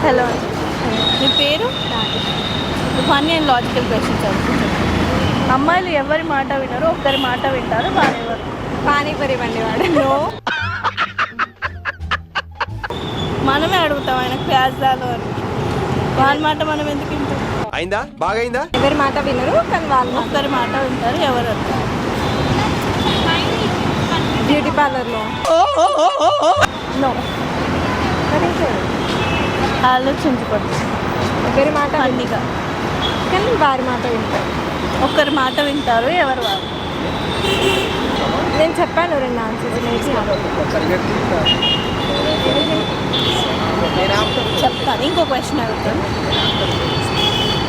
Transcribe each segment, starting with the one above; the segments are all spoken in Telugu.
హలో. మీ పేరు? ఫన్నీ అండ్ లాజికల్ క్వశ్చన్స్ అడుగుతుంది. అమ్మాయిలు ఎవరి మాట వినరు, ఒక్కరి మాట వింటారు, వారెవరు? పానీపూరి బండి వాడు. నో. మనమే అడుగుతాం ఆయన ప్యాజ్దాలు అని. వాళ్ళ మాట మనం ఎందుకు వింటాం? అయిందా? బాగైందా? ఎవరి మాట వినరు కానీ వాళ్ళు ఒక్కరి మాట వింటారు, ఎవరు? బ్యూటీ పార్లర్లో. నో. ఆలోచించకూడదు. ఒకరి మాట ఫన్నీగా. కానీ వారి మాట వింటారు. ఒక్కరి మాట వింటారు, ఎవరు వారు? నేను చెప్పాను 2 ఆన్సర్స్ నేర్చుకోవాలి. చెప్తాను. ఇంకో క్వశ్చన్ అడుగుతాను.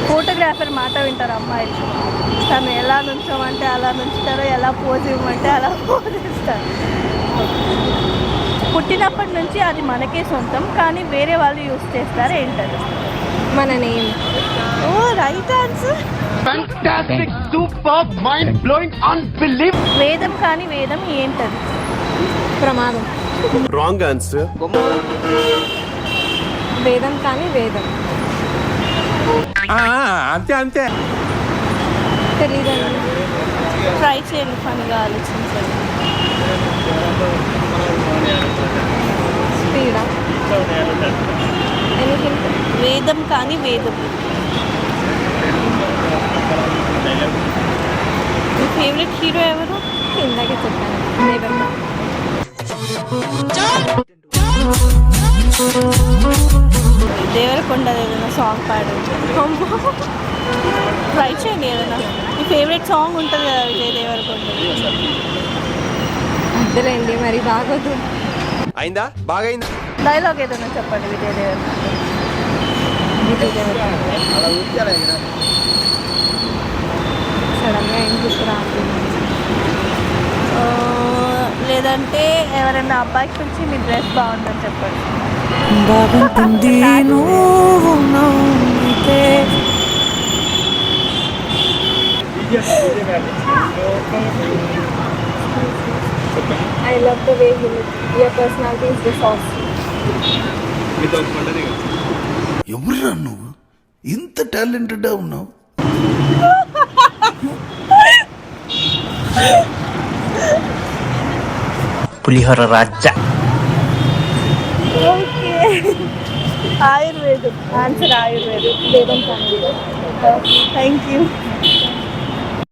ఫోటోగ్రాఫర్ మాట వింటారు అమ్మాయిలు. తను ఎలా నుంచోమంటే అలా నుంచుతారు, ఎలా పోజ్ ఇవ్వమంటే అలా పోజ్ ఇస్తారు. పుట్టినప్పటి నుంచి అది మనకే సొంతం, కానీ వేరే వాళ్ళు యూజ్ చేస్తారు. ఏంటది? మన name. Oh, right answer. Fantastic, superb, mind-blowing, unbelievable. వేదం కానీ వేదం ఏంటది? ప్రమాదం. Wrong answer. వేదం కానీ వేదం. అంతే అంతే. తెలీదండి. ట్రై చేయండి, పనిగా ఆలోచించండి. స్పీడా. ఎనీథింగ్. వేదం కానీ వేదం. మీ ఫేవరెట్ హీరో ఎవరు? ఇందాకే చెప్పాను. నెవర్. దేవరకొండ ఏదైనా సాంగ్ పాడు. ట్రై చేయండి ఏదైనా. మీ ఫేవరెట్ సాంగ్ ఉంటుంది కదా విజయ్ దేవరకొండ. అద్దలేండి మరి బాగోదు. అయిందా? బాగైందా? డైలాగ్ ఏదైనా చెప్పండి విజయ్ దేవరకొండ. సడన్గా ఏం గుర్తు రావట్లేదు. లేదంటే ఎవరైనా అబ్బాయికి పిలిచి మీ డ్రెస్ బాగుందని చెప్పండి. బాగుంటుంది నువ్వు నవ్వితే. I love the way you look. Your personality is the sauce. ఎవరురా నువ్వు? ఇంత టాలెంటెడ్ ఉన్నావు. పులిహోర రాజా. ఓకే. ఆయుర్వేదం ఆన్సర్. ఆయుర్వేదం. వేదం కానీ థ్యాంక్ యూ.